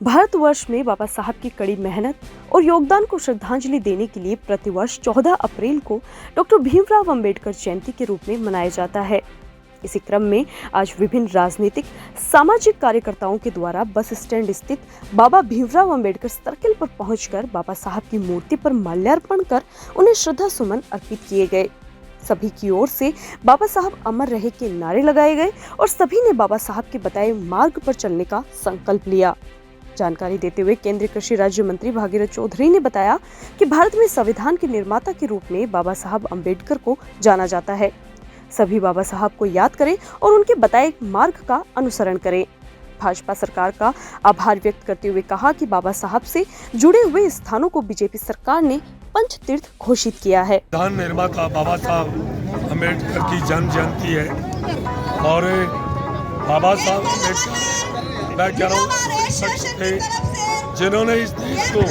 भारतवर्ष में बाबा साहब की कड़ी मेहनत और योगदान को श्रद्धांजलि देने के लिए प्रतिवर्ष 14 अप्रैल को डॉक्टर भीमराव अंबेडकर जयंती के रूप में मनाया जाता है। इसी क्रम में आज विभिन्न राजनीतिक सामाजिक कार्यकर्ताओं के द्वारा बस स्टैंड स्थित बाबा भीमराव अंबेडकर सर्किल पर पहुंचकर बाबा साहब की मूर्ति पर माल्यार्पण कर उन्हें श्रद्धा सुमन अर्पित किए गए। सभी की ओर से बाबा साहब अमर रहे के नारे लगाए गए और सभी ने बाबा साहब के बताए मार्ग पर चलने का संकल्प लिया। जानकारी देते हुए केंद्रीय कृषि राज्य मंत्री भागीरथ चौधरी ने बताया कि भारत में संविधान के निर्माता के रूप में बाबा साहब अंबेडकर को जाना जाता है। सभी बाबा साहब को याद करें और उनके बताए मार्ग का अनुसरण करें। भाजपा सरकार का आभार व्यक्त करते हुए कहा कि बाबा साहब से जुड़े हुए स्थानों को बीजेपी सरकार ने पंच तीर्थ घोषित किया है। संविधान निर्माता बाबा साहब अंबेडकर की जन्म जयंती है और बाबा साहब अंबेडकर मैं कह रहा हूँ शख्स थे जिन्होंने इस देश को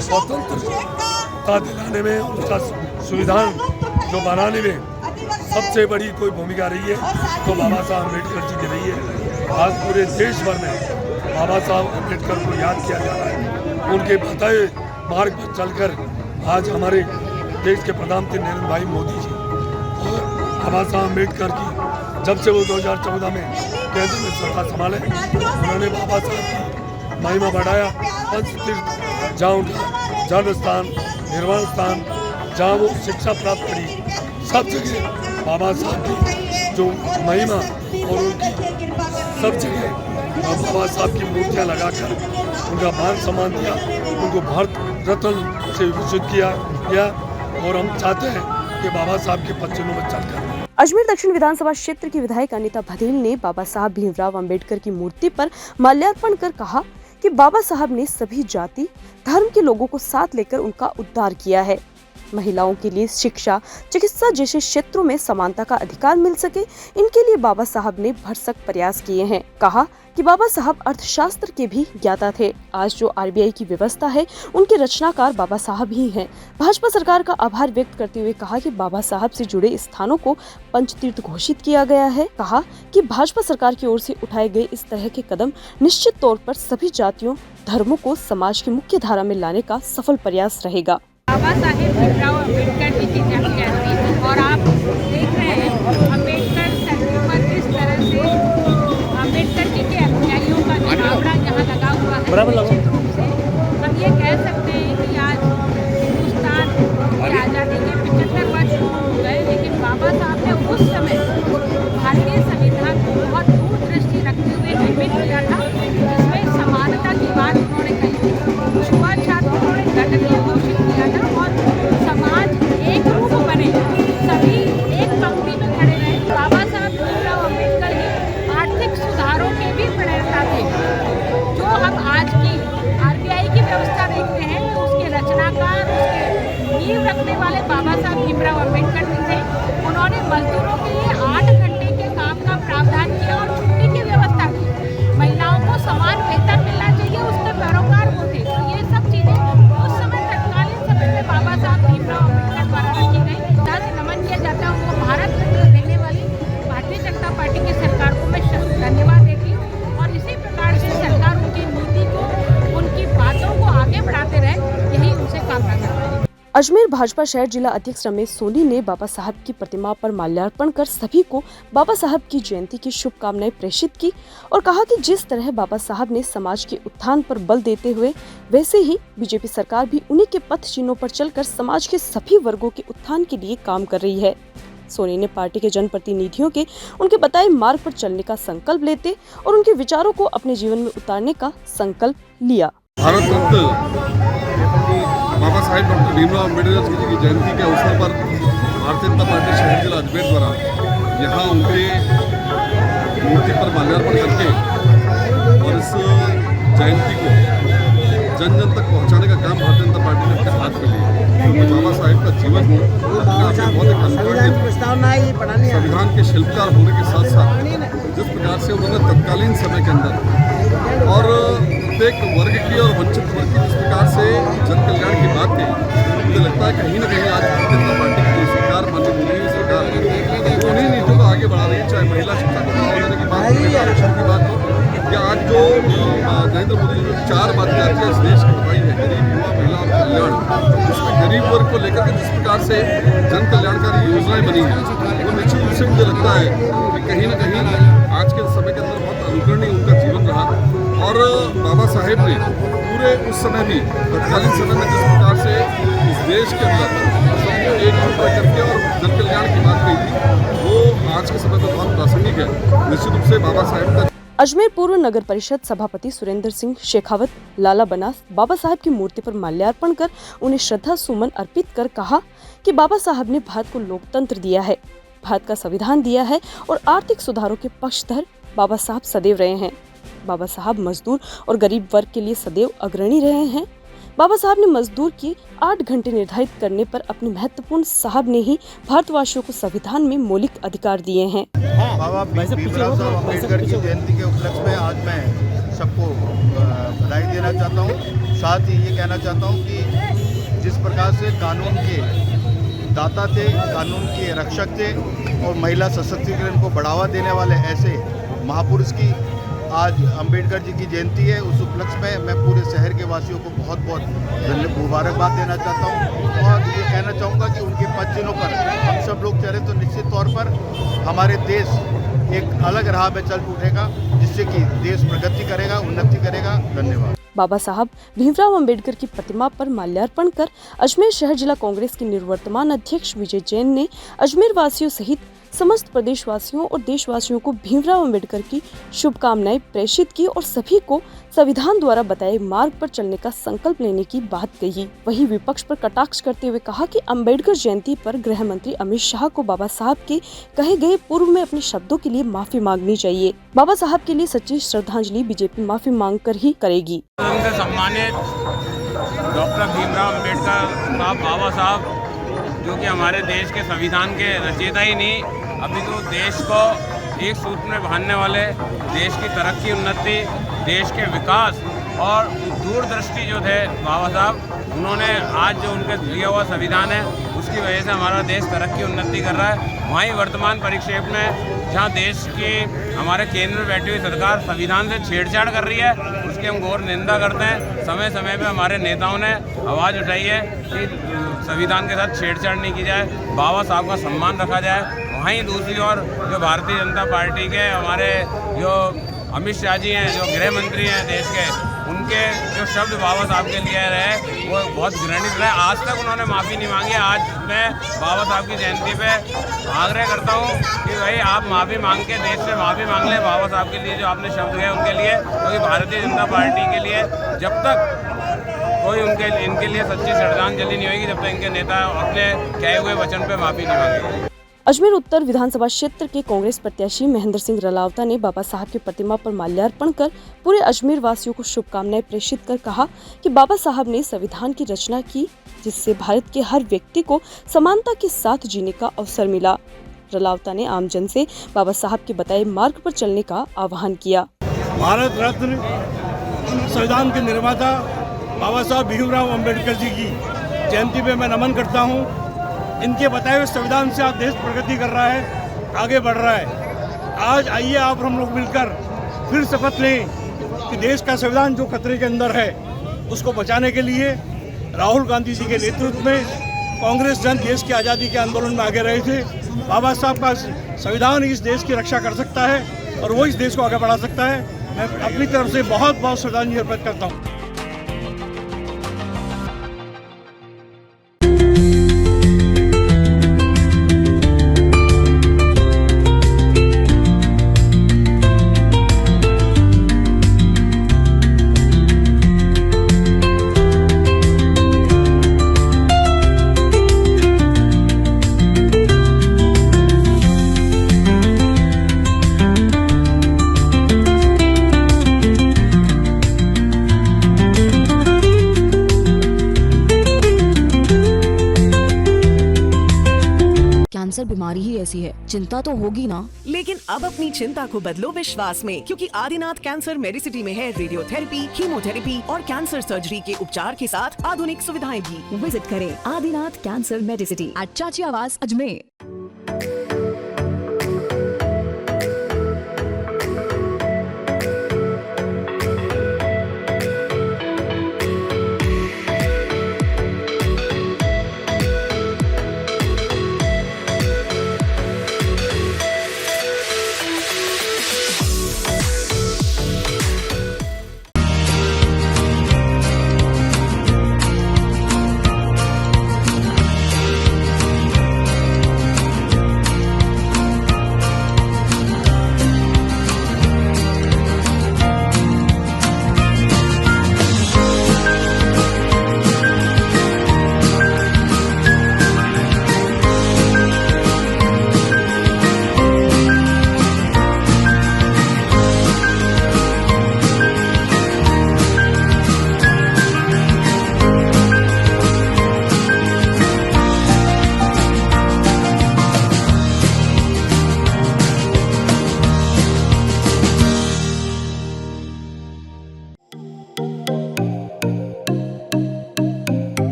स्वतंत्रता दिलाने में, उसका संविधान जो बनाने में सबसे बड़ी कोई भूमिका रही है तो बाबा साहब अम्बेडकर जी की रही है। आज पूरे देश भर में बाबा साहब अम्बेडकर को याद किया जा रहा है। उनके बताए मार्ग पर चलकर आज हमारे देश के प्रधानमंत्री नरेंद्र भाई मोदी जी और बाबा साहब अम्बेडकर की जब से वो 2014 में केंद्र में सरकार संभाले, उन्होंने बाबा साहब की महिमा बढ़ाया। पंच तीर्थ जहाँ उनका जन्म स्थान, निर्वाण स्थान, जहाँ वो शिक्षा प्राप्त करी, सब जगह बाबा साहब की जो महिमा और उनकी सब जगह बाबा साहब की मूर्तियाँ लगाकर उनका मान सम्मान दिया, उनको भारत रत्न से विभूषित किया गया और हम चाहते हैं कि बाबा साहब के पद चिन्हों में चलकर। अजमेर दक्षिण विधानसभा क्षेत्र की विधायक अनीता भदेल ने बाबा साहब भीमराव अंबेडकर की मूर्ति पर माल्यार्पण कर कहा कि बाबा साहब ने सभी जाति धर्म के लोगों को साथ लेकर उनका उद्धार किया है। महिलाओं के लिए शिक्षा, चिकित्सा जैसे क्षेत्रों में समानता का अधिकार मिल सके, इनके लिए बाबा साहब ने भरसक प्रयास किए हैं। कहा कि बाबा साहब अर्थशास्त्र के भी ज्ञाता थे। आज जो आरबीआई की व्यवस्था है उनके रचनाकार बाबा साहब ही हैं। भाजपा सरकार का आभार व्यक्त करते हुए कहा कि बाबा साहब से जुड़े स्थानों को पंचतीर्थ घोषित किया गया है। कहा कि भाजपा सरकार की ओर से उठाए गए इस तरह के कदम निश्चित तौर पर सभी जातियों, धर्मों को समाज की मुख्य धारा में लाने का सफल प्रयास रहेगा। बाबा साहेब भीमराव अंबेडकर जी की जन्म जयंती और आप देख रहे हैं अंबेडकर सर्किल पर किस तरह से अंबेडकर जी के अनुयायियों का मुकाबला यहाँ लगा हुआ है। निश्चित रूप से हम ये कह सकते हैं कि आज हिंदुस्तान की आज़ादी के 75 वर्ष हो गए, लेकिन बाबा साहब ने उस समय भारतीय संविधान को बहुत दूरदृष्टि रखते हुए निर्मित किया था, जिसमें समानता की बात उन्होंने कही थी। छुआछूत उन्होंने दंडनीय घोषित किया था और समाज एक रूप बने, सभी एक पंक्ति में खड़े रहे। बाबा साहब भीमराव अंबेडकर जी आर्थिक सुधारों के भी प्रणेता थे। जो हम आज की आरबीआई की व्यवस्था देखते हैं तो उसके रचनाकार, उसके नींव रखने वाले बाबा साहब भीमराव अंबेडकर जी थे। उन्होंने मजदूरों के लिए 8 घंटे के काम का प्रावधान किया और छुट्टी की व्यवस्था की। महिलाओं को समान वेतन मिलना चाहिए, उसके पैरोकार वो थे। तो ये सब चीजें उस समय तत्कालीन समय में बाबा साहब भीमराव अम्बेडकर द्वारा रखी गई। दास नमन किया जाता है उनको। भारत रत्न देने वाली भारतीय जनता पार्टी की सरकार को मैं धन्यवाद देती हूँ और इसी प्रकार से सरकार उनकी नीति को, उनकी बातों को आगे बढ़ाते रहे, यही उनसे कामना करती है। अजमेर भाजपा शहर जिला अध्यक्ष रमेश सोनी ने बाबा साहब की प्रतिमा पर माल्यार्पण कर सभी को बाबा साहब की जयंती की शुभकामनाएं प्रेषित की और कहा कि जिस तरह बाबा साहब ने समाज के उत्थान पर बल देते हुए, वैसे ही बीजेपी सरकार भी उन्हीं के पथ चिन्हों पर चलकर समाज के सभी वर्गों के उत्थान के लिए काम कर रही है। सोनी ने पार्टी के जनप्रतिनिधियों के उनके बताए मार्ग पर चलने का संकल्प लेते और उनके विचारों को अपने जीवन में उतारने का संकल्प लिया। भारत रत्न बाबा साहेब डॉक्टर भीमराव अम्बेडकर जी की जयंती के अवसर पर भारतीय जनता पार्टी शहर जिला अजमेर द्वारा यहाँ उनके मूर्ति पर माल्यार्पण करके और इस जयंती को जन जन तक पहुँचाने का काम भारतीय जनता पार्टी ने अपने हाथ में लिया। क्योंकि बाबा साहेब का जीवन बहुत एक अनुकरणीय, संविधान के शिल्पकार होने के साथ साथ जिस प्रकार से उन्होंने तत्कालीन समय के अंदर और प्रत्येक वर्ग की और वंचित वर्ग की जिस प्रकार से जन कल्याण की बात कही, मुझे लगता है कहीं ना कहीं आज भारतीय जनता पार्टी की सरकार, माननीय मोदी की सरकार उन्हीं नीतियों को आगे बढ़ा रही है। चाहे महिला शिक्षा को बढ़ावा देने की बात हो, आरक्षण की बात हो, या आज जो नरेंद्र मोदी ने 4 बातें आज के इस देश की बताई है, गरीब, युवा, महिला और कल्याण, उसमें गरीब वर्ग को लेकर के जिस प्रकार से जन कल्याणकारी योजनाएं बनी हैं, वो निश्चित रूप से मुझे लगता है कि कहीं ना कहीं आज के समय के अंदर बहुत अनुकरणीय उनका जीवन रहा। और बाबा साहेब ने पूरे उस समय भी तत्कालीन समय में जिस प्रकार से इस देश के अंदर सबको एकजुट करके और जन कल्याण की बात कही थी, वो आज के समय में बहुत प्रासंगिक है। निश्चित रूप से बाबा साहेब का अजमेर पूर्व नगर परिषद सभापति सुरेंद्र सिंह शेखावत लाला बनास बाबा साहब की मूर्ति पर माल्यार्पण कर उन्हें श्रद्धा सुमन अर्पित कर कहा कि बाबा साहब ने भारत को लोकतंत्र दिया है, भारत का संविधान दिया है और आर्थिक सुधारों के पक्षधर बाबा साहब सदैव रहे हैं। बाबा साहब मजदूर और गरीब वर्ग के लिए सदैव अग्रणी रहे हैं। बाबा साहब ने मजदूर की 8 घंटे निर्धारित करने पर अपने महत्वपूर्ण साहब ने ही भारतवासियों को संविधान में मौलिक अधिकार दिए हैं। बाबा भीमराव साहब अम्बेडकर की जयंती के उपलक्ष्य में आज मैं सबको बधाई देना चाहता हूँ। साथ ही ये कहना चाहता हूँ कि जिस प्रकार से कानून के दाता थे, कानून के रक्षक थे और महिला सशक्तिकरण को बढ़ावा देने वाले ऐसे महापुरुष की आज अंबेडकर जी की जयंती है। उस उपलक्ष्य में मैं पूरे शहर के वासियों को बहुत बहुत मुबारकबाद देना चाहता हूँ और ये कहना चाहूँगा कि उनके 5 दिनों पर हम सब लोग चले तो निश्चित तौर पर हमारे देश एक अलग राह पे चल उठेगा, जिससे कि देश प्रगति करेगा, उन्नति करेगा। धन्यवाद। बाबा साहब भीमराव अंबेडकर की प्रतिमा पर माल्यार्पण कर अजमेर शहर जिला कांग्रेस के निवर्तमान अध्यक्ष विजय जैन ने अजमेर वासियों सहित समस्त प्रदेशवासियों और देशवासियों को भीमराव अंबेडकर की शुभकामनाएं प्रेषित की और सभी को संविधान द्वारा बताए मार्ग पर चलने का संकल्प लेने की बात कही। वहीं विपक्ष पर कटाक्ष करते हुए कहा कि अंबेडकर जयंती पर गृह मंत्री अमित शाह को बाबा साहब के कहे गए पूर्व में अपने शब्दों के लिए माफी मांगनी चाहिए। बाबा साहब के लिए सच्ची श्रद्धांजलि बीजेपी माफी मांग कर ही करेगी। उनसे सम्मानित डॉक्टर भीमराव अंबेडकर साहब, बाबा साहब, जो कि हमारे देश के संविधान के रचयिता ही नहीं, अभी तो देश को एक सूत्र में बांधने वाले, देश की तरक्की, उन्नति, देश के विकास और दूरदृष्टि जो थे बाबा साहब, उन्होंने आज जो उनके दिया हुआ संविधान है उसकी वजह से हमारा देश तरक्की उन्नति कर रहा है। वहीं वर्तमान परिक्षेप में जहां देश की हमारे केंद्र में बैठी हुई सरकार संविधान से छेड़छाड़ कर रही है, उसकी हम घोर निंदा करते हैं। समय समय पे हमारे नेताओं ने आवाज़ उठाई है कि संविधान के साथ छेड़छाड़ नहीं की जाए, बाबा साहब का सम्मान रखा जाए। वहीं दूसरी ओर जो भारतीय जनता पार्टी के हमारे जो अमित शाह जी हैं, जो गृह मंत्री हैं देश के, उनके जो शब्द बाबा साहब के लिए रहे वो बहुत घृणित रहे। आज तक उन्होंने माफ़ी नहीं मांगी। आज मैं बाबा साहब की जयंती पे आग्रह करता हूँ कि भाई आप माफ़ी मांग के देश से माफ़ी मांग लें बाबा साहब के लिए जो आपने शब्द कहे उनके लिए, क्योंकि भारतीय जनता पार्टी के लिए जब तक कोई इनके लिए सच्ची श्रद्धांजलि नहीं होगी, जब तक इनके नेता अपने कहे हुए वचन पे माफ़ी नहीं मांगेंगे। अजमेर उत्तर विधानसभा क्षेत्र के कांग्रेस प्रत्याशी महेंद्र सिंह रलावता ने बाबा साहब की प्रतिमा पर माल्यार्पण कर पूरे अजमेर वासियों को शुभकामनाएं प्रेषित कर कहा कि बाबा साहब ने संविधान की रचना की, जिससे भारत के हर व्यक्ति को समानता के साथ जीने का अवसर मिला। रलावता ने आमजन से बाबा साहब के बताए मार्ग पर चलने का आह्वान किया। भारत रत्न संविधान के निर्माता बाबा साहब भीमराव अंबेडकर जी की जयंती पे मैं नमन करता हूँ। इनके बताए हुए संविधान से आज देश प्रगति कर रहा है, आगे बढ़ रहा है। आज आइए आप हम लोग मिलकर फिर शपथ लें कि देश का संविधान जो खतरे के अंदर है उसको बचाने के लिए राहुल गांधी जी के नेतृत्व में कांग्रेस जन देश की आज़ादी के आंदोलन में आगे रहे थे। बाबा साहब का संविधान इस देश की रक्षा कर सकता है और वो इस देश को आगे बढ़ा सकता है। मैं अपनी तरफ से बहुत बहुत श्रद्धांजलि अर्पित करता हूँ। कैंसर बीमारी ही ऐसी है, चिंता तो होगी ना। लेकिन अब अपनी चिंता को बदलो विश्वास में, क्योंकि आदिनाथ कैंसर मेडिसिटी में है रेडियोथेरेपी, कीमोथेरेपी और कैंसर सर्जरी के उपचार के साथ आधुनिक सुविधाएं भी। विजिट करें आदिनाथ कैंसर मेडिसिटी एट चाची आवास अजमेर।